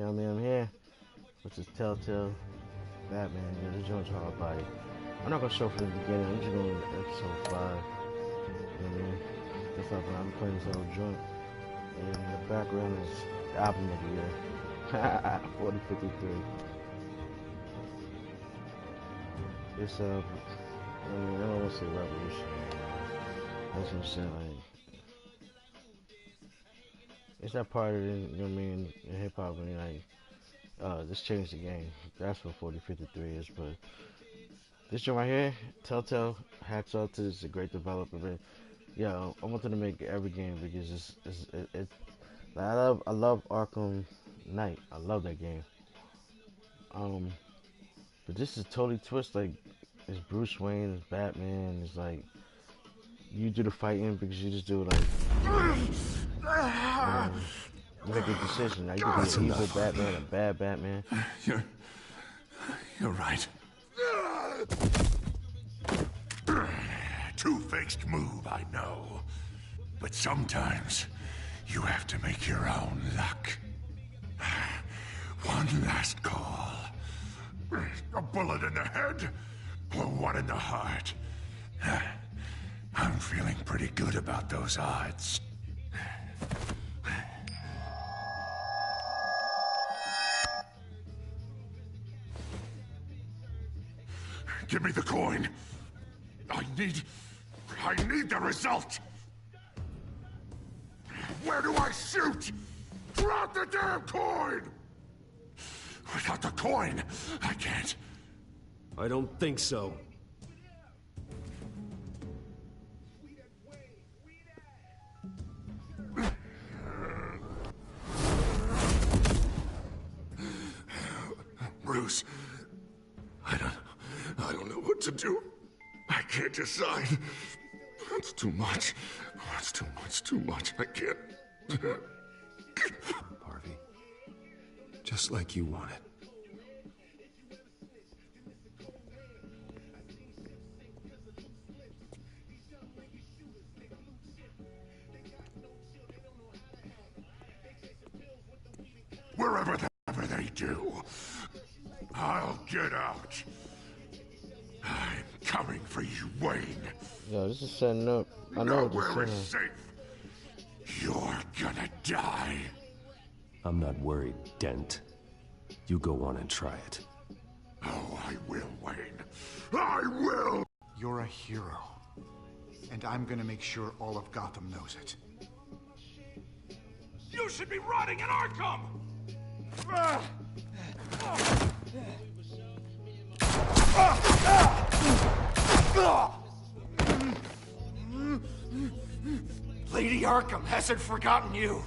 know what I mean? I'm here, which is Telltale Batman. Yeah, this joint's hard body. I'm not gonna show from the beginning. I'm just going to episode 5. You know what I mean? That's not when I'm playing this whole joint. And in the background is the album of the year, 4053. It's I mean, I don't want to say revolutionary. That's what I'm saying. Like, it's that part of it, you know what I mean, in hip hop, when you're like, this changed the game. That's what 4053 is. But this joint right here, Telltale, hats off to this. It's a great developer. But yeah, I wanted to make every game because it's like, I love Arkham Knight. I love that game. But this is totally twist. Like, it's Bruce Wayne, it's Batman. It's like you do the fighting because you just do it like you make a decision. Like, you can be an evil Batman, a bad Batman. You're right. Two-faced move, I know. But sometimes you have to make your own luck. One last call. A bullet in the head, or one in the heart. I'm feeling pretty good about those odds. Give me the coin. I need the result. Where do I shoot? Drop the damn coin! Without the coin, I can't. I don't think so. Bruce, I don't know what to do. I can't decide. It's too much. It's too much. I can't. Harvey, just like you wanted. Wherever they do, I'll get out. I'm coming for you, Wayne. Yo, this is setting up. I know what Nowhere this is is. safe. You're gonna die. I'm not worried, Dent. You go on and try it. Oh, I will, Wayne. I will! You're a hero. And I'm gonna make sure all of Gotham knows it. You should be rotting in Arkham! Lady Arkham hasn't forgotten you.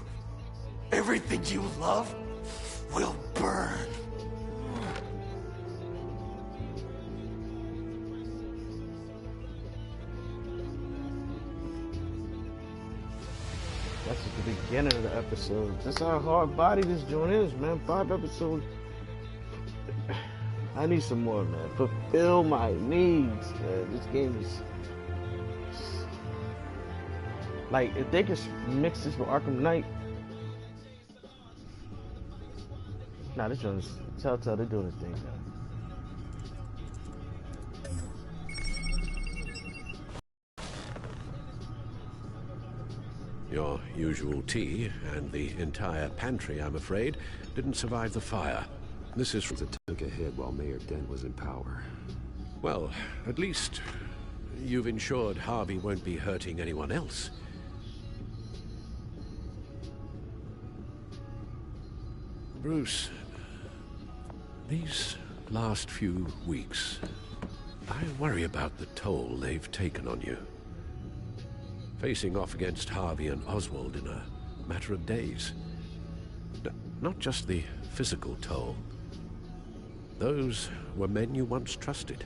Everything you love will burn. That's just the beginning of the episode. That's how hard body this joint is, man. 5 episodes. I need some more, man. Fulfill my needs, man. This game is like, if they could mix this with Arkham Knight. Nah, this joint is Telltale. They're doing their thing, man. Your usual tea and the entire pantry, I'm afraid, didn't survive the fire. This is... It took a hit while Mayor Dent was in power. Well, at least you've ensured Harvey won't be hurting anyone else. Bruce, these last few weeks, I worry about the toll they've taken on you. Facing off against Harvey and Oswald in a matter of days. Not just the physical toll. Those were men you once trusted,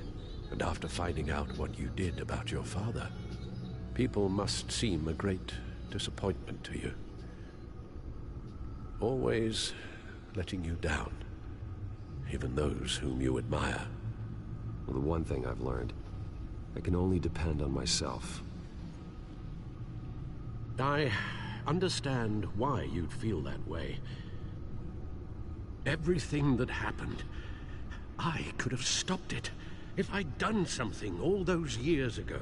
and after finding out what you did about your father, people must seem a great disappointment to you. Always letting you down, even those whom you admire. Well, the one thing I've learned, I can only depend on myself. I understand why you'd feel that way. Everything that happened, I could have stopped it if I'd done something all those years ago.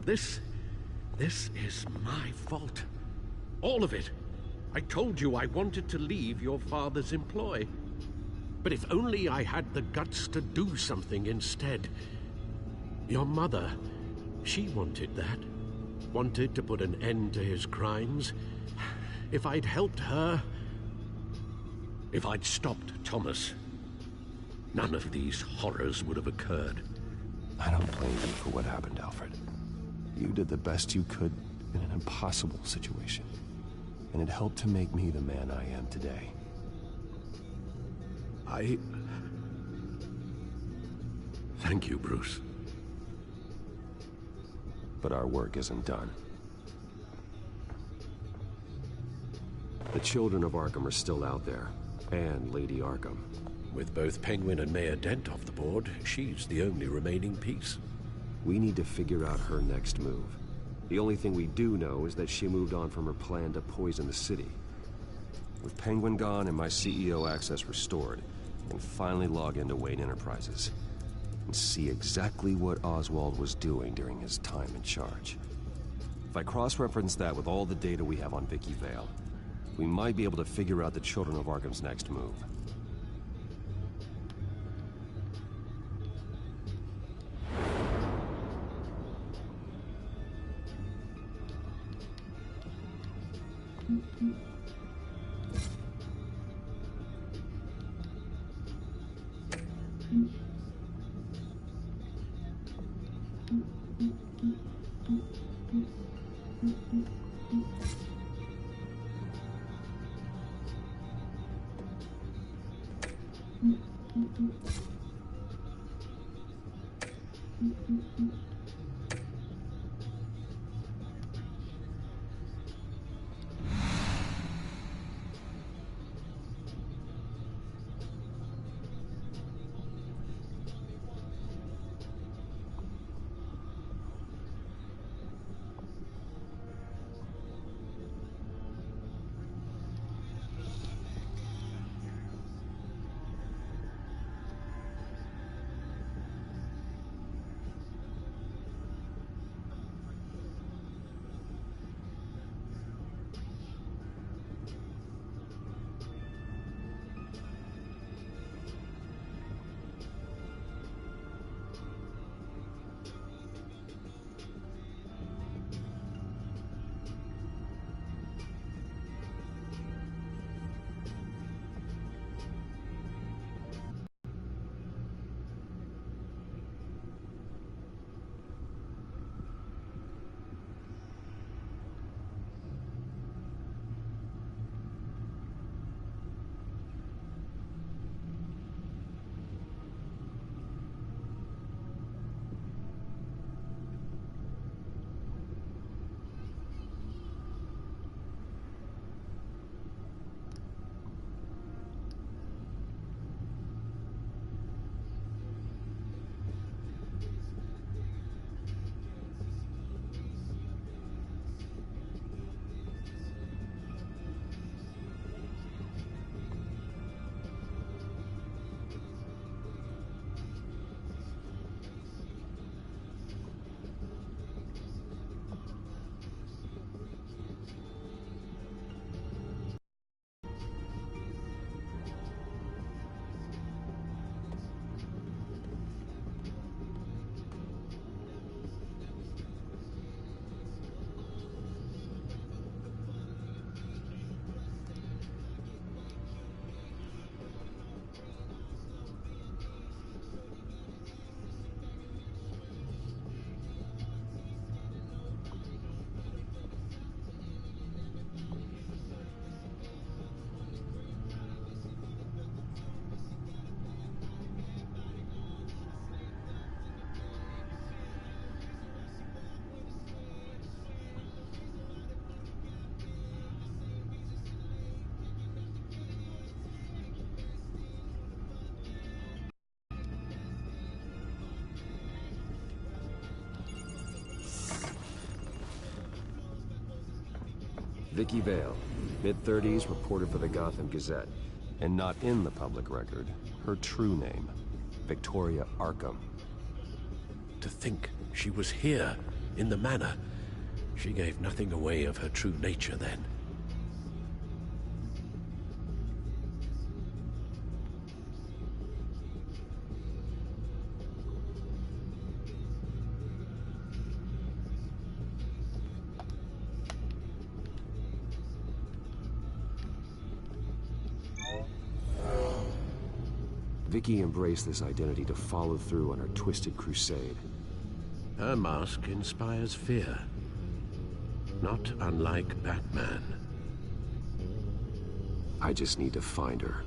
This is my fault. All of it. I told you I wanted to leave your father's employ. But if only I had the guts to do something instead. Your mother, she wanted that. Wanted to put an end to his crimes. If I'd helped her, if I'd stopped Thomas, none of these horrors would have occurred. I don't blame you for what happened, Alfred. You did the best you could in an impossible situation. And it helped to make me the man I am today. Thank you, Bruce. But our work isn't done. The children of Arkham are still out there, and Lady Arkham. With both Penguin and Mayor Dent off the board, she's the only remaining piece. We need to figure out her next move. The only thing we do know is that she moved on from her plan to poison the city. With Penguin gone and my CEO access restored, I can finally log into Wayne Enterprises and see exactly what Oswald was doing during his time in charge. If I cross-reference that with all the data we have on Vicky Vale, we might be able to figure out the Children of Arkham's next move. Vicky Vale, mid-30s, reporter for the Gotham Gazette. And not in the public record, her true name, Victoria Arkham. To think she was here, in the manor. She gave nothing away of her true nature then. Vicky embraced this identity to follow through on her twisted crusade. Her mask inspires fear. Not unlike Batman. I just need to find her.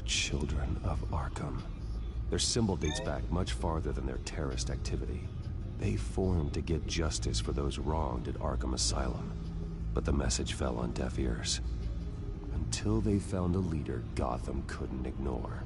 Children of Arkham. Their symbol dates back much farther than their terrorist activity. They formed to get justice for those wronged at Arkham Asylum. But the message fell on deaf ears. Until they found a leader Gotham couldn't ignore.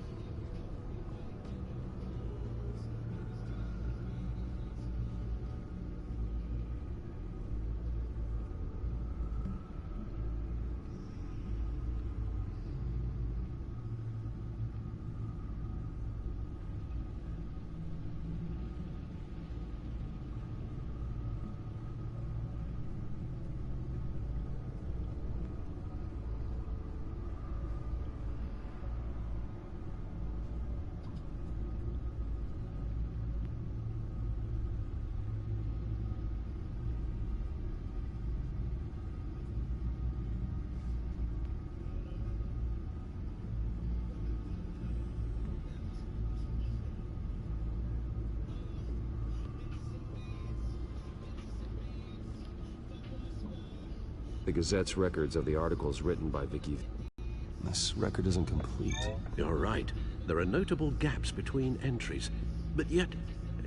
The Gazette's records of the articles written by Vicky. This record isn't complete. You're right. There are notable gaps between entries. But yet,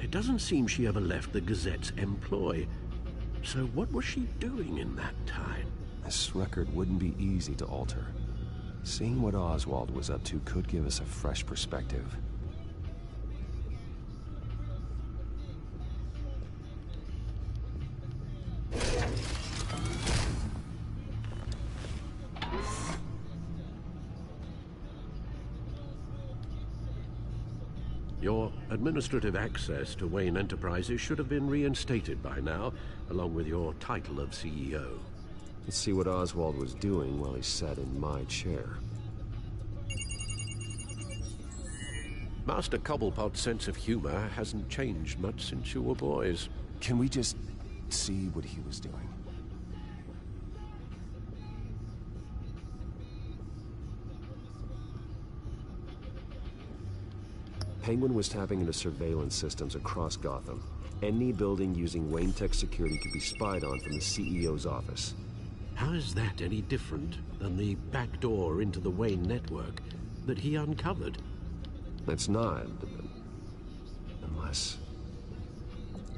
it doesn't seem she ever left the Gazette's employ. So what was she doing in that time? This record wouldn't be easy to alter. Seeing what Oswald was up to could give us a fresh perspective. Your administrative access to Wayne Enterprises should have been reinstated by now, along with your title of CEO. Let's see what Oswald was doing while he sat in my chair. Master Cobblepot's sense of humor hasn't changed much since you were boys. Can we just see what he was doing? Penguin was tapping into surveillance systems across Gotham. Any building using Wayne Tech security could be spied on from the CEO's office. How is that any different than the back door into the Wayne network that he uncovered? It's not. Unless...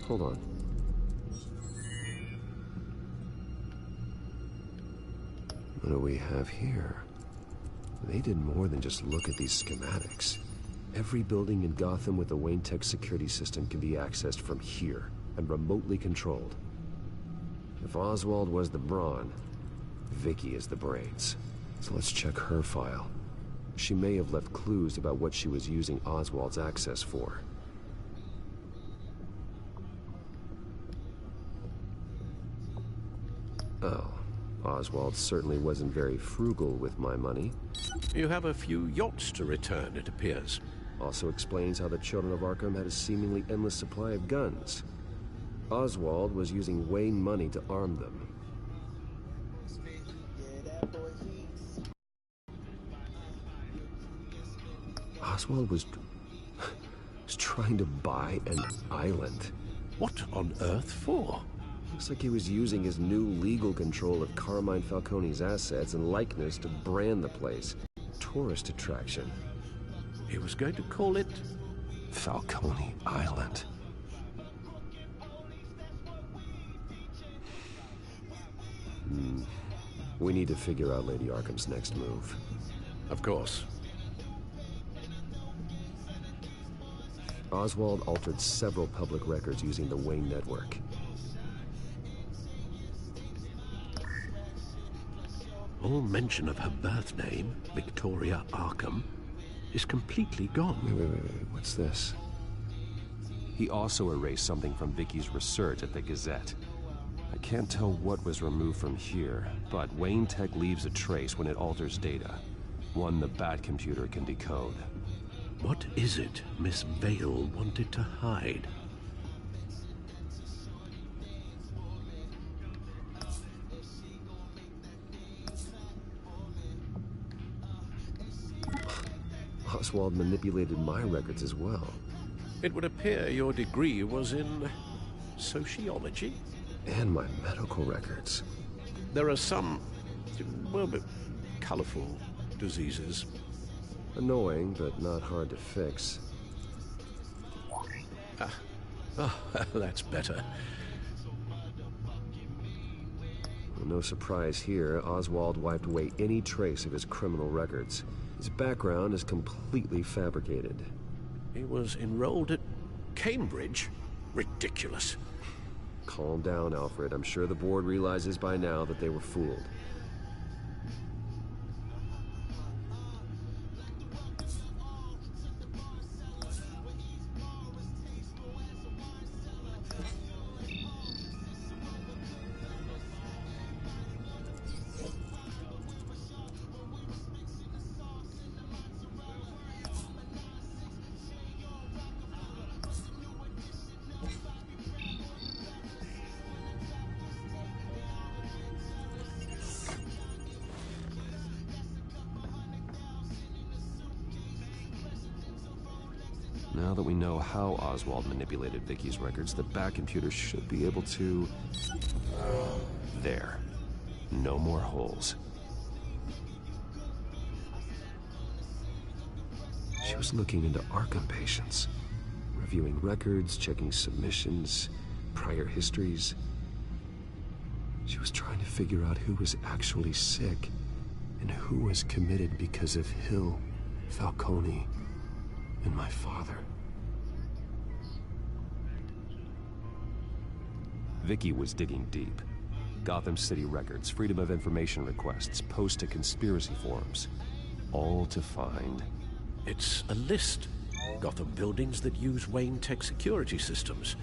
Hold on. What do we have here? They did more than just look at these schematics. Every building in Gotham with a Wayne Tech security system can be accessed from here and remotely controlled. If Oswald was the brawn, Vicky is the brains. So let's check her file. She may have left clues about what she was using Oswald's access for. Oh, Oswald certainly wasn't very frugal with my money. You have a few yachts to return, it appears. Also explains how the children of Arkham had a seemingly endless supply of guns. Oswald was using Wayne money to arm them. Oswald was trying to buy an island. What on earth for? Looks like he was using his new legal control of Carmine Falcone's assets and likeness to brand the place. Tourist attraction. He was going to call it Falcone Island. We need to figure out Lady Arkham's next move. Of course. Oswald altered several public records using the Wayne network. All mention of her birth name, Victoria Arkham, is completely gone. Wait. What's this? He also erased something from Vicky's research at the Gazette. I can't tell what was removed from here, but Wayne Tech leaves a trace when it alters data. One the Bat computer can decode. What is it Miss Vale wanted to hide? Oswald manipulated my records as well. It would appear your degree was in sociology? And my medical records. There are some, well, colorful diseases. Annoying, but not hard to fix. Oh, that's better. Well, no surprise here, Oswald wiped away any trace of his criminal records. His background is completely fabricated. He was enrolled at Cambridge? Ridiculous. Calm down, Alfred. I'm sure the board realizes by now that they were fooled. Now that we know how Oswald manipulated Vicky's records, the Bat computer should be able to... There. No more holes. She was looking into Arkham patients, reviewing records, checking submissions, prior histories. She was trying to figure out who was actually sick and who was committed because of Hill, Falcone, and my father. Vicky was digging deep. Gotham City records, Freedom of Information requests, posts to conspiracy forums. All to find... It's a list. Gotham buildings that use Wayne Tech security systems.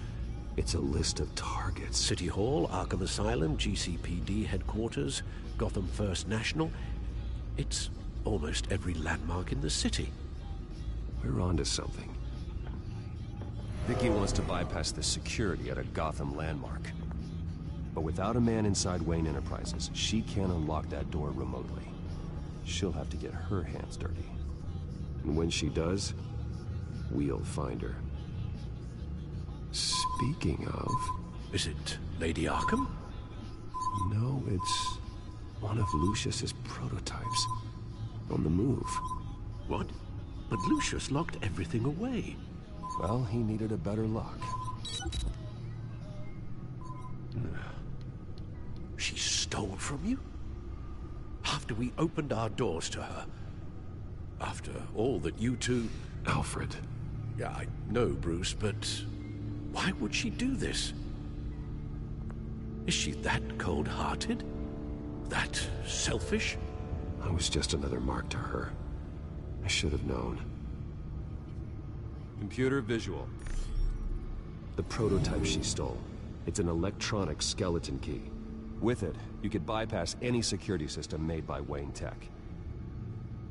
It's a list of targets. City Hall, Arkham Asylum, GCPD headquarters, Gotham First National. It's almost every landmark in the city. We're onto something. Vicky wants to bypass the security at a Gotham landmark. But without a man inside Wayne Enterprises, she can't unlock that door remotely. She'll have to get her hands dirty. And when she does, we'll find her. Speaking of... Is it Lady Arkham? No, it's one of Lucius's prototypes. On the move. What? But Lucius locked everything away. Well, he needed a better lock. She stole from you? after we opened our doors to her. After all that you two... Alfred. Yeah, I know, Bruce, but why would she do this? Is she that cold-hearted? That selfish? I was just another mark to her. I should have known. Computer visual. The prototype she stole. It's an electronic skeleton key. With it, you could bypass any security system made by Wayne Tech.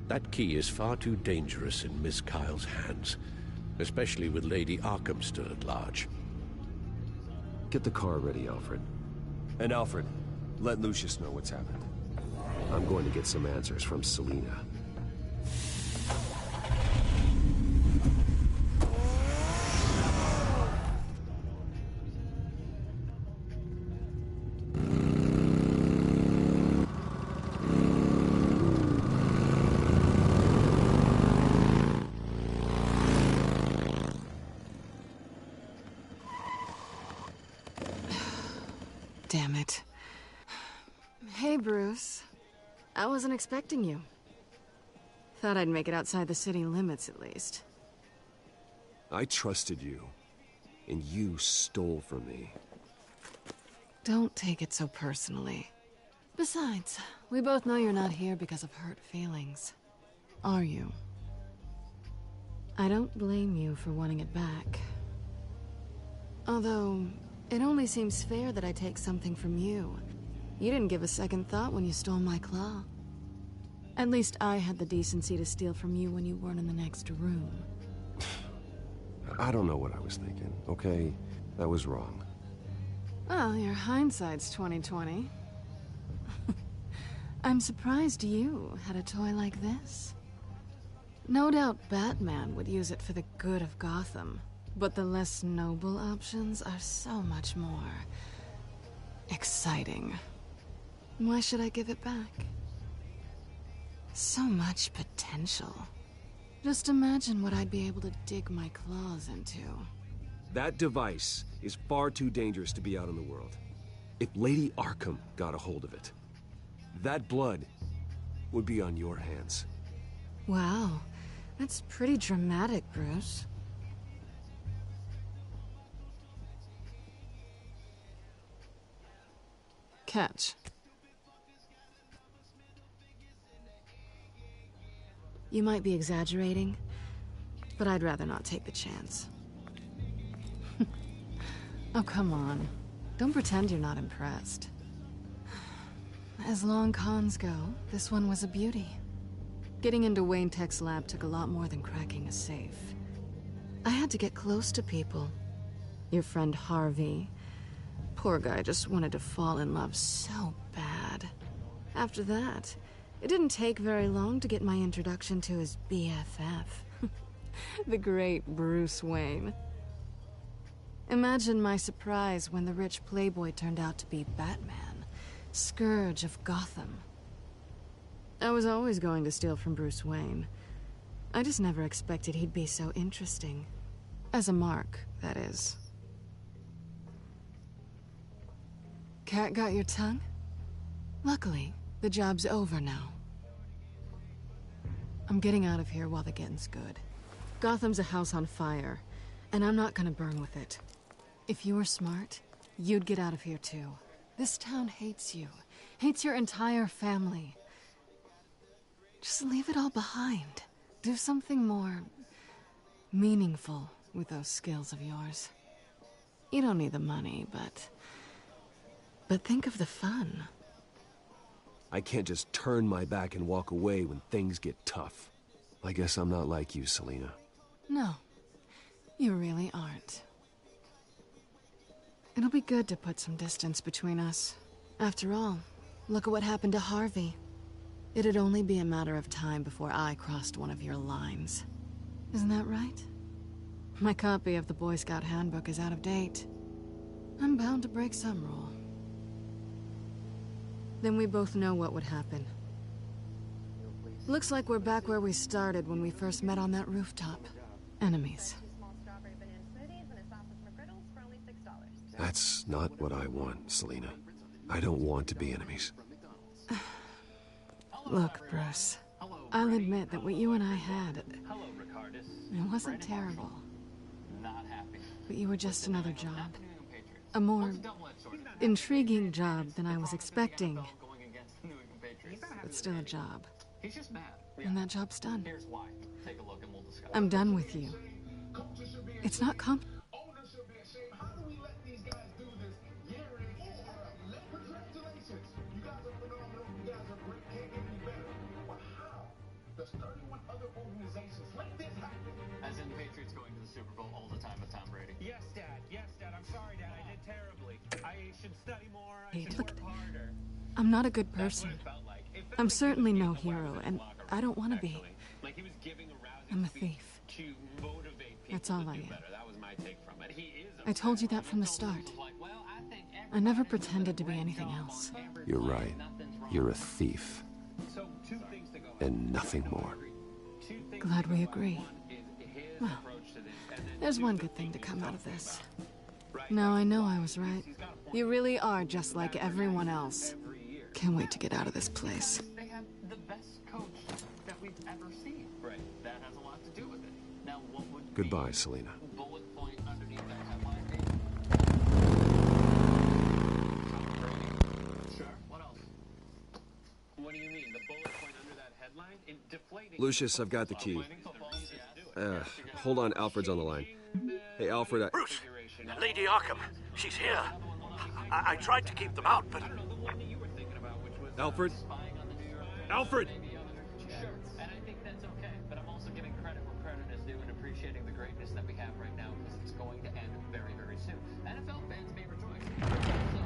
That key is far too dangerous in Miss Kyle's hands, especially with Lady Arkham still at large. Get the car ready, Alfred. And Alfred, let Lucius know what's happened. I'm going to get some answers from Selina. Damn it. Hey, Bruce. I wasn't expecting you. Thought I'd make it outside the city limits, at least. I trusted you, and you stole from me. Don't take it so personally. Besides, we both know you're not here because of hurt feelings. Are you? I don't blame you for wanting it back. Although, it only seems fair that I take something from you. You didn't give a second thought when you stole my claw. At least I had the decency to steal from you when you weren't in the next room. I don't know what I was thinking, okay? That was wrong. Well, your hindsight's 20/20. I'm surprised you had a toy like this. No doubt Batman would use it for the good of Gotham, but the less noble options are so much more exciting. Why should I give it back? So much potential. Just imagine what I'd be able to dig my claws into. That device is far too dangerous to be out in the world. If Lady Arkham got a hold of it, that blood would be on your hands. Wow, that's pretty dramatic, Bruce. Catch. You might be exaggerating, but I'd rather not take the chance. Oh, come on. Don't pretend you're not impressed. As long cons go, this one was a beauty. Getting into Wayne Tech's lab took a lot more than cracking a safe. I had to get close to people. Your friend Harvey. Poor guy just wanted to fall in love so bad. After that, it didn't take very long to get my introduction to his BFF. The great Bruce Wayne. Imagine my surprise when the rich playboy turned out to be Batman, Scourge of Gotham. I was always going to steal from Bruce Wayne. I just never expected he'd be so interesting. As a mark, that is. Cat got your tongue? Luckily, the job's over now. I'm getting out of here while the getting's good. Gotham's a house on fire, and I'm not gonna burn with it. If you were smart, you'd get out of here too. This town hates you, hates your entire family. Just leave it all behind. Do something more meaningful with those skills of yours. You don't need the money, but think of the fun. I can't just turn my back and walk away when things get tough. I guess I'm not like you, Selina. No, you really aren't. It'll be good to put some distance between us. After all, look at what happened to Harvey. It'd only be a matter of time before I crossed one of your lines. Isn't that right? My copy of the Boy Scout Handbook is out of date. I'm bound to break some rule. Then we both know what would happen. Looks like we're back where we started when we first met on that rooftop. Enemies. That's not what I want, Selina. I don't want to be enemies. Look, Bruce, I'll admit that what you and I had, it wasn't terrible. But you were just another job. A more intriguing job than I was expecting. But still a job. And that job's done. I'm done with you. It's not There's 31 other organizations like this happening. As in Patriots going to the Super Bowl all the time with Tom Brady. Yes, Dad. Yes, Dad. I'm sorry, Dad. I did terribly. I should study more. I should work harder. I'm not a good person. I'm certainly no hero, and I don't want to be. I'm a thief. That's all I am. I told you that from the start. I never pretended to be anything else. You're right. You're a thief. And nothing more. Glad we agree. Well, there's one good thing to come out of this. Now I know I was right. You really are just like everyone else. Can't wait to get out of this place. They have the best coach that we've ever seen. Right. That has a lot to do with it. Now, what would Goodbye, Selena. bullet point underneath that headline be? Sure. What else? What do you mean? The bullet point under that headline? In deflating. Lucius, I've got the key. Hold on, Alfred's on the line. Hey, Alfred, Bruce! Lady Arkham, she's here. I tried to keep them out, but... Alfred? Alfred! Sure, and I think that's okay, but I'm also giving credit where credit is due and appreciating the greatness that we have right now because it's going to end very, very soon. NFL fans may rejoice. So,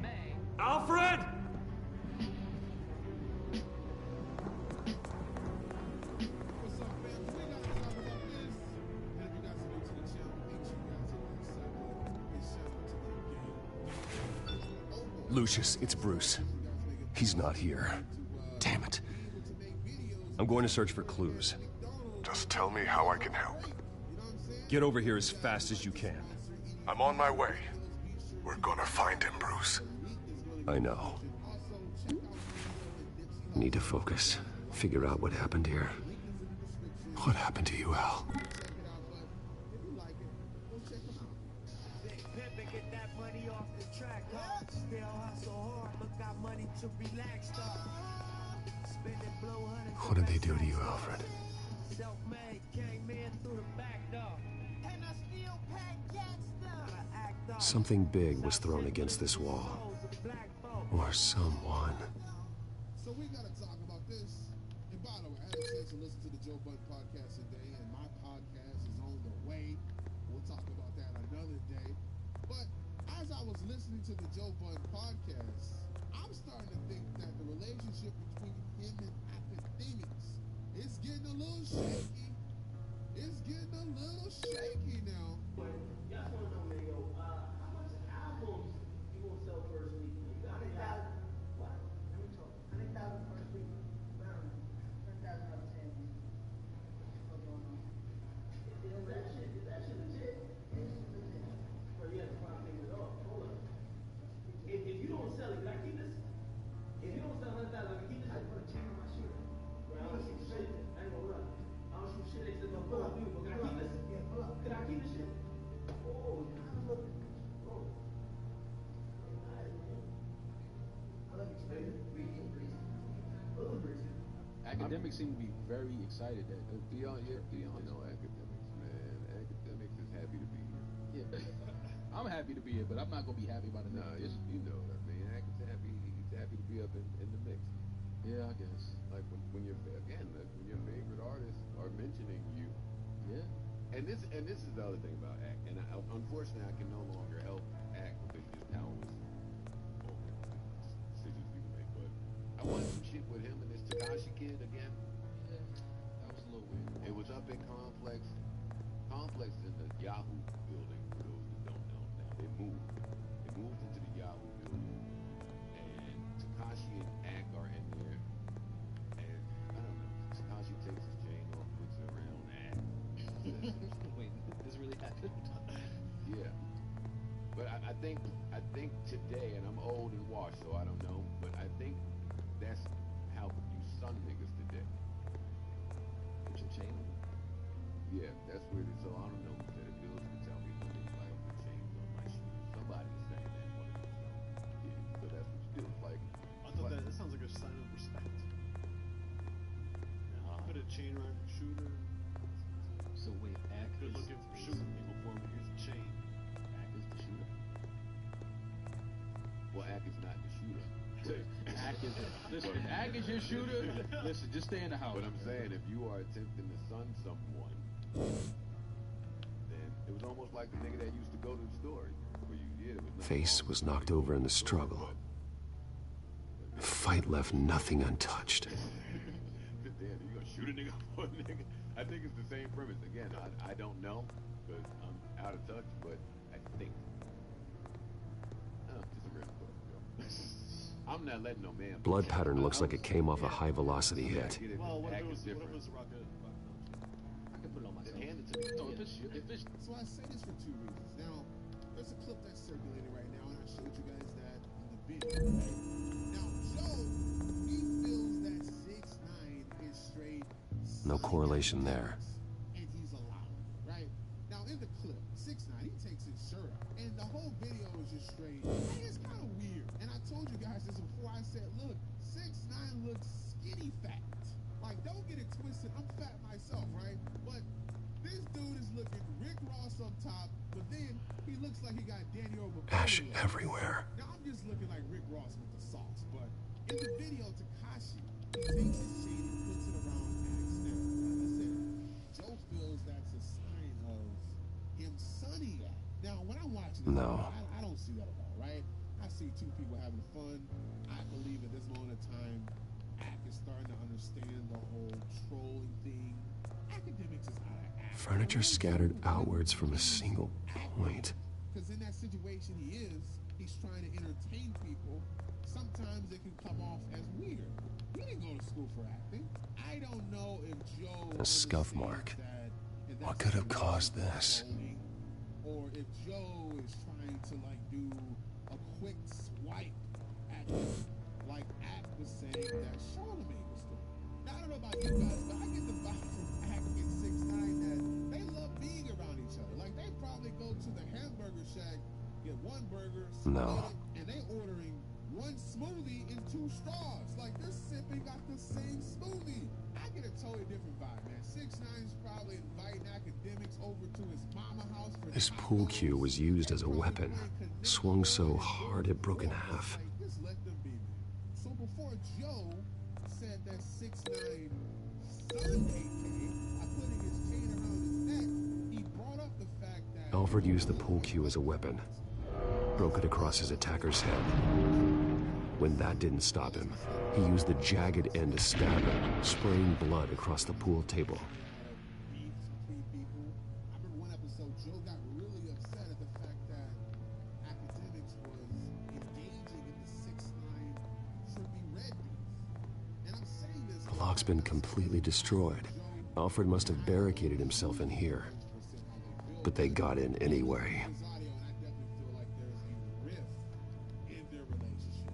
may... Alfred! Lucius, it's Bruce. He's not here. Damn it. I'm going to search for clues. Just tell me how I can help. Get over here as fast as you can. I'm on my way. We're gonna find him, Bruce. I know. Need to focus. Figure out what happened here. What happened to you, Al? What did they do to you, Alfred? Something big was thrown against this wall. Or someone. So we gotta talk about this. And by the way, I had a chance to listen to the Joe Budden podcast today, and my podcast is on the way. We'll talk about that another day. But as I was listening to the Joe Budden podcast, I'm starting to think that the relationship between him and academics is getting a little shaky. It's getting a little shaky now. Y'all want to know, Mayo, how much albums you gonna sell first week? You got 100,000. What? Let me talk. 100,000 first week. Around 10,000 out of 10. What's going on? Is that shit legit? It's legit. Bro, you have to find things at all. Hold up. If you don't sell it, can I keep this? If you don't sell 100,000, I can keep this. I put a chain on my shoe. Bro, I don't shoot shit. I ain't gonna run. I don't shoot shit except my phone. Can I keep this? Yeah, pull up. Can I keep this shit? Oh, bro. Academics seem to be very excited that beyond academics, man. Academics is happy to be here. Yeah, I'm happy to be here, but I'm not gonna be happy about it. Nah, you know what I mean. He's happy to be up in the mix. Yeah, I guess. Like when your favorite artists are mentioning you. Yeah. And this is the other thing about Act. And unfortunately, I can no longer help Act because his talent was over decisions we make. But I wanted some shit with him and this Takashi kid again. Yeah, that was a little weird. It was up in Complex. Complex in the Yahoo building. For those that don't know now, they moved. They moved into the Yahoo building, and Takashi and Act are in there. And I don't know. Takashi takes his chain off, puts it around Act. Wait, this really happened? Yeah. But I think today, and I'm old and washed, so I don't know, but I think that's how you son sign of respect. Put a chain around your shooter. So wait, Ack Good is looking for shooting people for me. Here's a chain. Ack is the shooter. Well, Ack is not the shooter. Ack is listen. If Ack is your shooter, listen. Just stay in the house. But I'm saying, if you are attempting to sun someone, then it was almost like the nigga that used to go to the store. Where you did. Face was knocked over in the struggle. The fight left nothing untouched. Damn, you gonna shoot a nigga for a nigga? I think it's the same premise. Again, I don't know, because I'm out of touch, but I think. Just a random thought, yo. I'm not letting no man. Blood pattern looks like it came off a high-velocity hit. Well, what if it was rocket? I can put it on myself. Hand it to me. So if it's So I say this for two reasons. Now, there's a clip that's circulating right now, and I showed you guys that in the video. Right? Now, Joe, he feels that 6ix9ine is straight. No correlation there. And he's allowed, right? Now, in the clip, 6ix9ine, he takes his shirt off, and the whole video is just straight. Hey, it's kind of weird. And I told you guys this before. I said, look, 6ix9ine looks skinny fat. Like, don't get it twisted. I'm fat myself, right? But this dude is looking Rick Ross up top, but then he looks like he got Daniel McCoy. Ash everywhere. Now I'm just looking like Rick Ross with the sauce, but in the video, Takashi, he takes his shade and puts it around Axe neck. Like I said, Joe feels that's a sign of him sunning that. Now, when I'm watching this, No. I don't see that at all, right? I see two people having fun. I believe at this moment in time, Ack is starting to understand the whole trolling thing. Academics is out of Ack. Furniture scattered outwards from a single point. Because in that situation he's trying to entertain people. Sometimes it can come off as weird. He didn't go to school for acting. I don't know if Joe... A scuff mark. What could have caused this? Or if Joe is trying to, like, do a quick swipe at him, like Ack was saying that Charlemagne was doing. Now, I don't know about you guys, but I get the vibe from Ack and 6ix9ine that they love being around each other. Like, they probably go to the hamburger shack, get one burger, No. and they ordering one smoothie and 2 straws. Like, they're sipping out the same smoothie. I get a totally different vibe, man. 6ix9ine's probably inviting academics over to his mama house for This pool cue was used as a weapon, swung so hard it broke in half. like, just let them be, man. So before Joe said that 6ix9ine son AK by putting his chain around his neck, he brought up the fact that Alfred used the pool cue as a weapon, broke it across his attacker's head. When that didn't stop him, he used the jagged end to stab him, spraying blood across the pool table. beefs between people. I remember one episode, Joe got really upset at the fact that academics was engaging in the 6ix9ine Trippy Red beef. And I'm saying this... The lock's been completely destroyed. Alfred must have barricaded himself in here. But they got in anyway. audio, and I definitely feel like there's a rift in their relationship,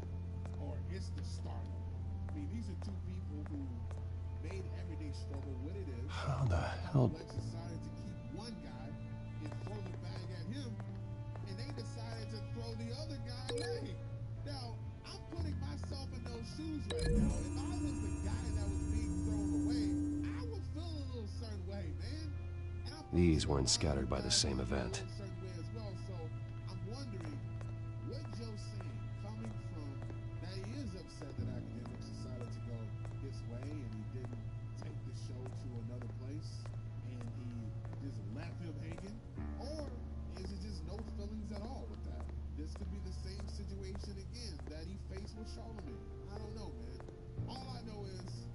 or it's the start of it. I mean, these are two people who made everyday struggle what it is. How the hell? Let's decided to keep one guy and throw the bag at him, and they decided to throw the other guy away. Now, I'm putting myself in those shoes right now. If I was the guy that was being thrown away, I would feel a little certain way, man. And I'm These weren't scattered by the same event. certain way as well. So I'm wondering what Joe's saying, coming from that he is upset that academics decided to go this way and he didn't take the show to another place and he just left him hanging, or is it just no feelings at all with that? This could be the same situation again that he faced with Charlemagne. I don't know, man. All I know is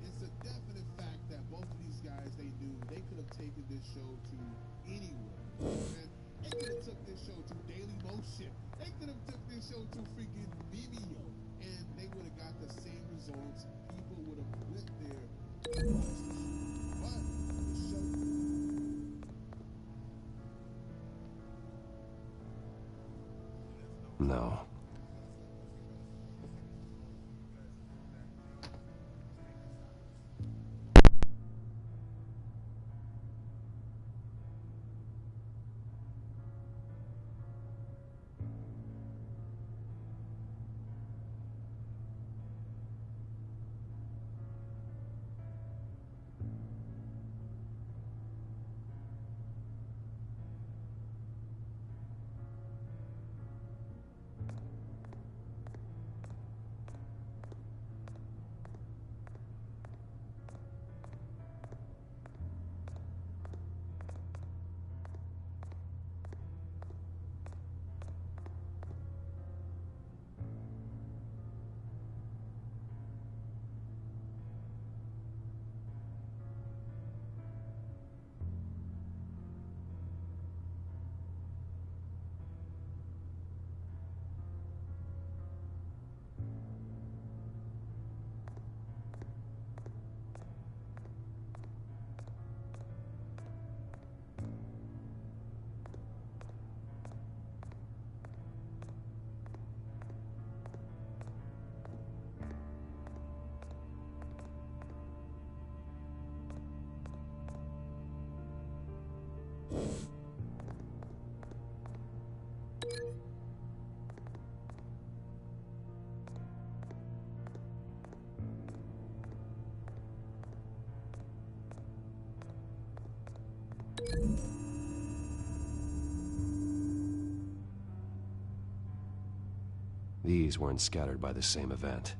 it's a definite fact that both of these guys, they knew they could have taken this show to anywhere. Man, they could have took this show to Daily Motion. They could have took this show to freaking Vimeo, and they would have got the same results. People would have went there to watch the show. But the show... No. these weren't scattered by the same event.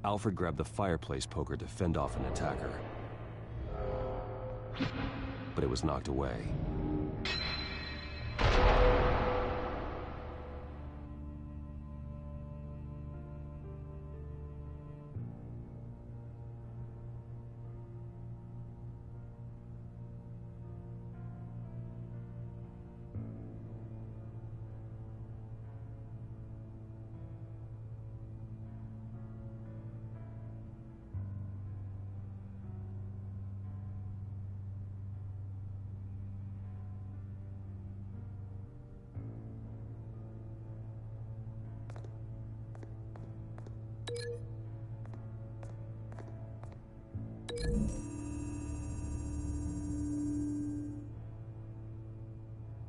Alfred grabbed the fireplace poker to fend off an attacker, but it was knocked away.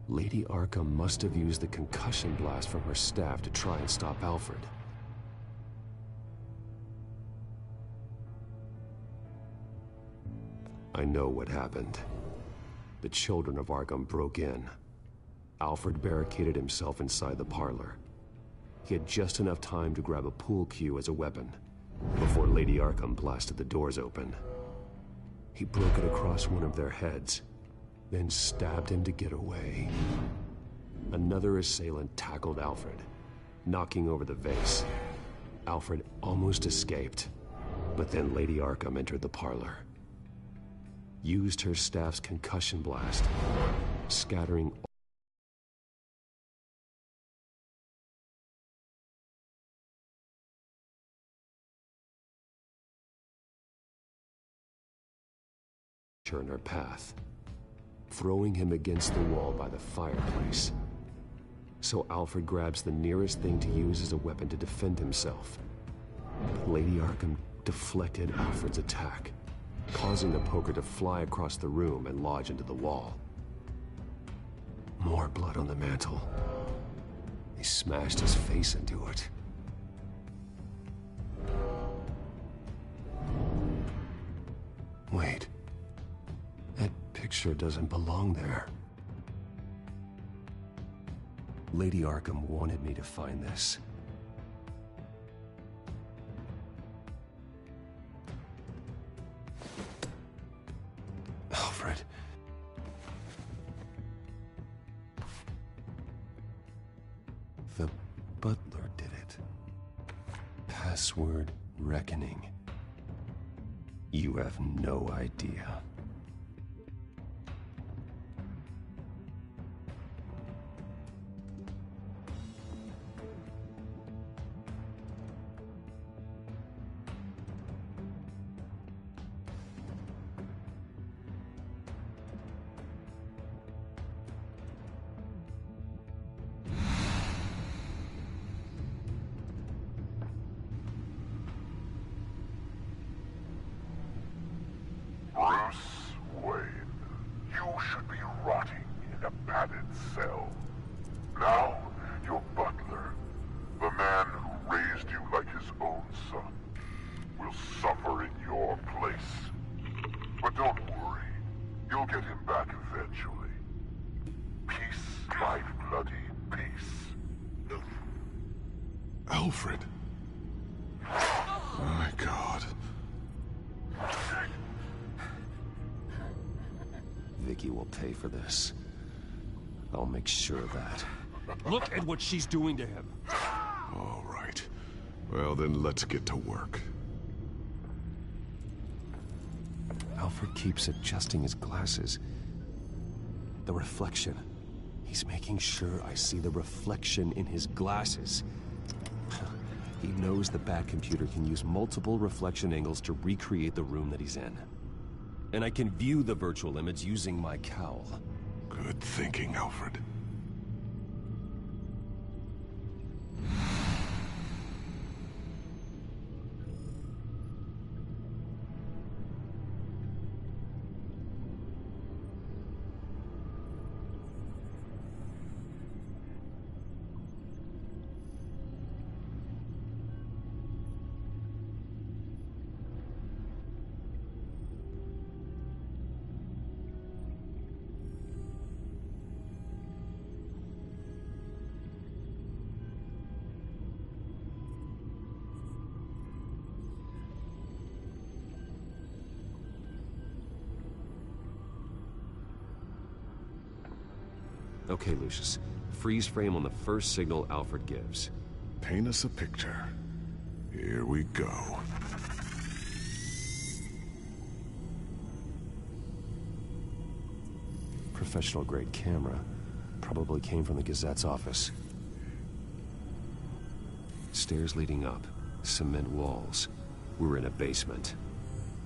Lady Arkham must have used the concussion blast from her staff to try and stop Alfred. I know what happened. The children of Arkham broke in. Alfred barricaded himself inside the parlor. He had just enough time to grab a pool cue as a weapon before Lady Arkham blasted the doors open. He broke it across one of their heads, then stabbed him to get away. Another assailant tackled Alfred, knocking over the vase. Alfred almost escaped, but then Lady Arkham entered the parlor, used her staff's concussion blast, scattering in her path. throwing him against the wall by the fireplace. So Alfred grabs the nearest thing to use as a weapon to defend himself. Lady Arkham deflected Alfred's attack, causing the poker to fly across the room and lodge into the wall. More blood on the mantle. He smashed his face into it. Wait. That picture doesn't belong there. Lady Arkham wanted me to find this. Alfred. The butler did it. Password reckoning. You have no idea. Bruce Wayne, you should be rotting in a padded cell. Now, your butler, the man who raised you like his own son, will suffer in your place. But don't worry, you'll get him back eventually. Peace, my bloody peace. Alfred. My God. Vicky will pay for this. I'll make sure of that. Look at what she's doing to him. All right. Well, then let's get to work. Alfred keeps adjusting his glasses. The reflection. He's making sure I see the reflection in his glasses. He knows the Batcomputer can use multiple reflection angles to recreate the room that he's in. And I can view the virtual image using my cowl. Good thinking, Alfred. Okay, Lucius. Freeze frame on the first signal Alfred gives. Paint us a picture. Here we go. Professional-grade camera. Probably came from the Gazette's office. Stairs leading up. Cement walls. We're in a basement.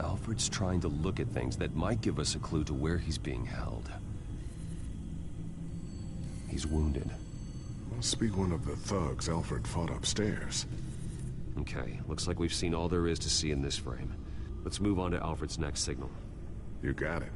Alfred's trying to look at things that might give us a clue to where he's being held. He's wounded. Must be one of the thugs Alfred fought upstairs. Okay, looks like we've seen all there is to see in this frame. Let's move on to Alfred's next signal. You got it.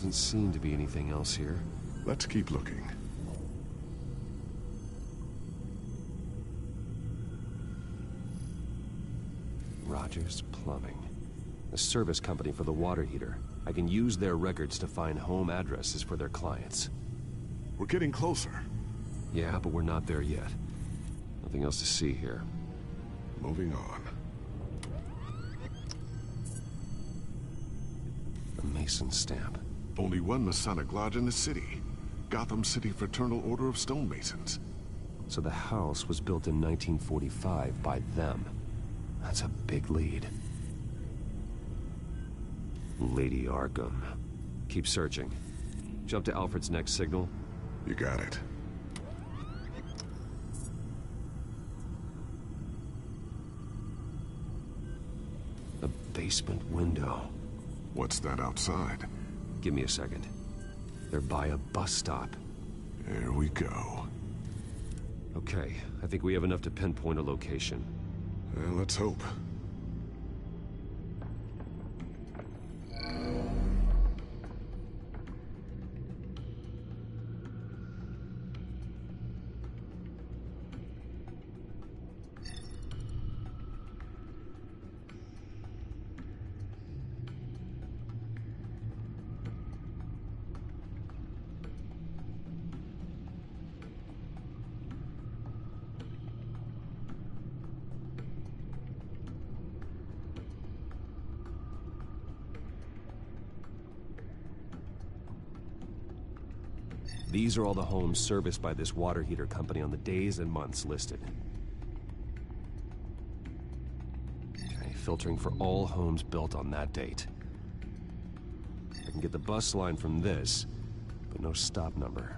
Doesn't seem to be anything else here. Let's keep looking. Rogers Plumbing. The service company for the water heater. I can use their records to find home addresses for their clients. We're getting closer. Yeah, but we're not there yet. Nothing else to see here. Moving on. A Mason stamp. Only one Masonic lodge in the city. Gotham City Fraternal Order of Stonemasons. So the house was built in 1945 by them. That's a big lead. Lady Arkham. Keep searching. Jump to Alfred's next signal. You got it. A basement window. What's that outside? Give me a second. They're by a bus stop. There we go. Okay, I think we have enough to pinpoint a location. Let's hope. These are all the homes serviced by this water heater company on the days and months listed. Okay, filtering for all homes built on that date. I can get the bus line from this, but no stop number.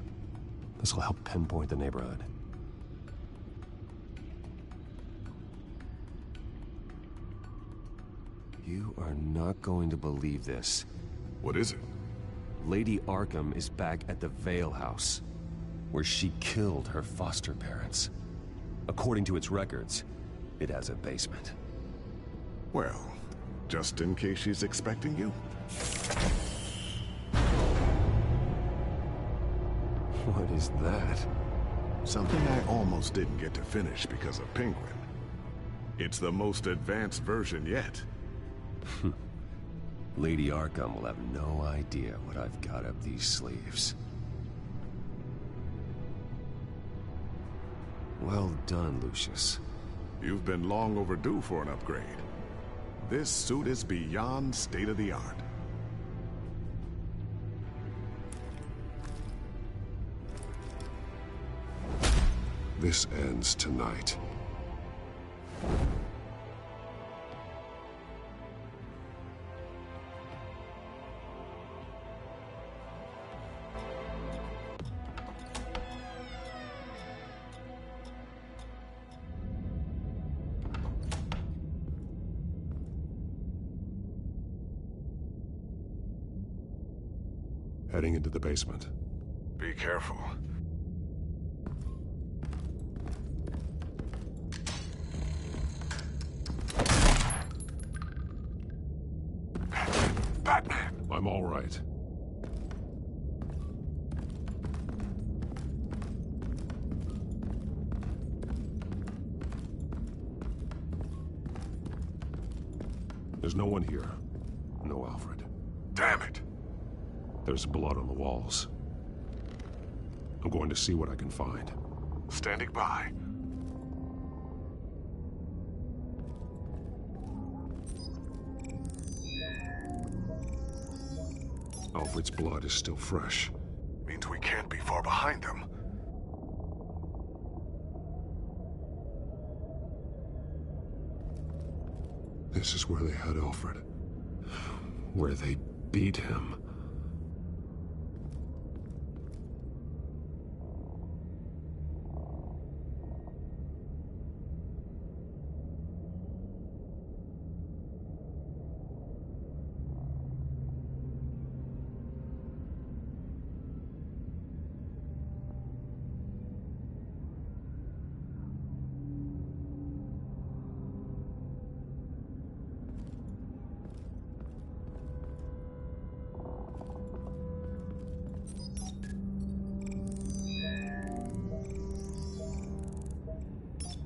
This will help pinpoint the neighborhood. You are not going to believe this. What is it? Lady Arkham is back at the Vale House, where she killed her foster parents. According to its records, it has a basement. Well, just in case she's expecting you. What is that? Something I almost didn't get to finish because of Penguin. It's the most advanced version yet. Lady Arkham will have no idea what I've got up these sleeves. Well done, Lucius. You've been long overdue for an upgrade. This suit is beyond state-of-the-art. This ends tonight. Heading into the basement. Be careful. Batman! I'm all right. There's no one here. No Alfred. Damn it! There's blood on the walls. I'm going to see what I can find. Standing by. Alfred's blood is still fresh. Means we can't be far behind them. This is where they had Alfred. Where they beat him.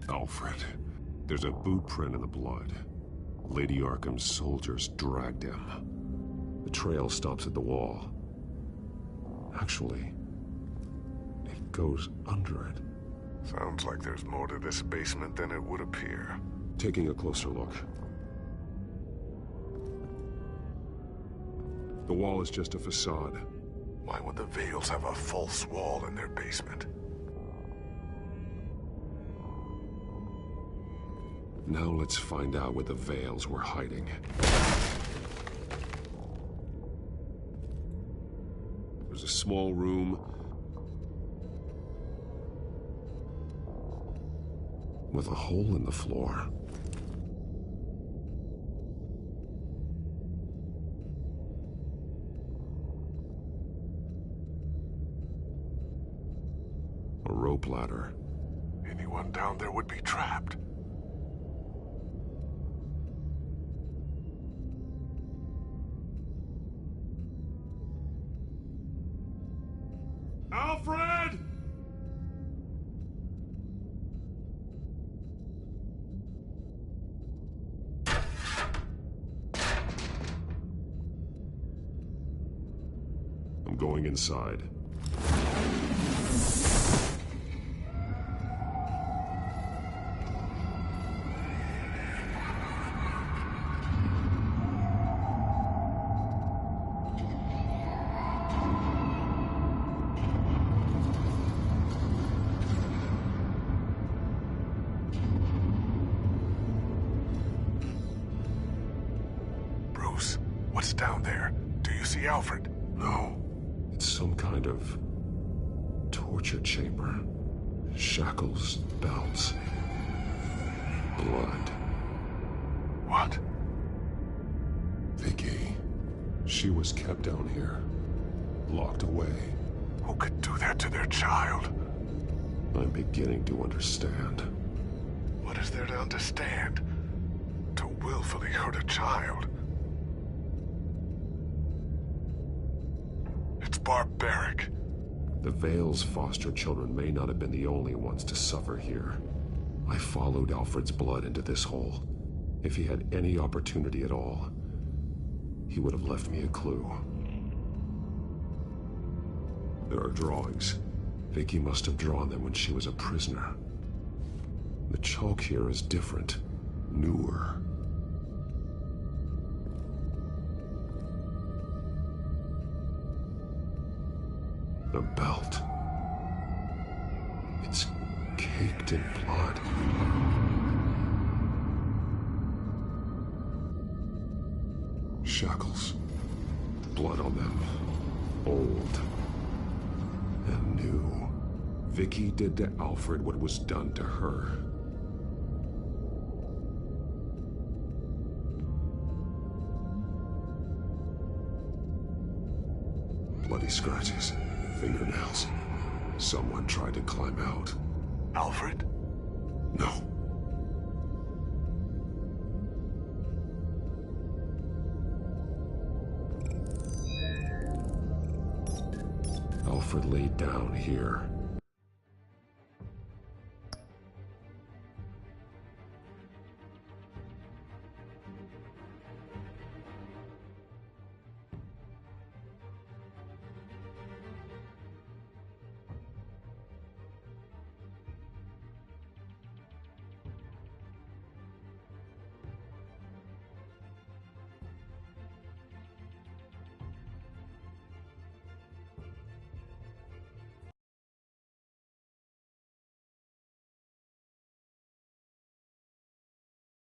Alfred, there's a boot print in the blood. Lady Arkham's soldiers dragged him. The trail stops at the wall. Actually, it goes under it. Sounds like there's more to this basement than it would appear. Taking a closer look. The wall is just a facade. Why would the Vales have a false wall in their basement? Now let's find out where the Vales were hiding. There's a small room with a hole in the floor. A rope ladder. Anyone down there would be trapped. Alfred! I'm going inside. Bruce, what's down there? Do you see Alfred? No. It's some kind of torture chamber. Shackles, belts, blood. What? Vicky. She was kept down here. Locked away. Who could do that to their child? I'm beginning to understand. What is there to understand? To willfully hurt a child? It's barbaric. The Vale's foster children may not have been the only ones to suffer here. I followed Alfred's blood into this hole. If he had any opportunity at all, he would have left me a clue. There are drawings. Vicky must have drawn them when she was a prisoner. The chalk here is different, newer. The belt. It's caked in blood. Shackles. Blood on them. Old. And new. Vicky did to Alfred what was done to her. Bloody scratches. Fingernails. Someone tried to climb out. Alfred? No. Alfred laid down here.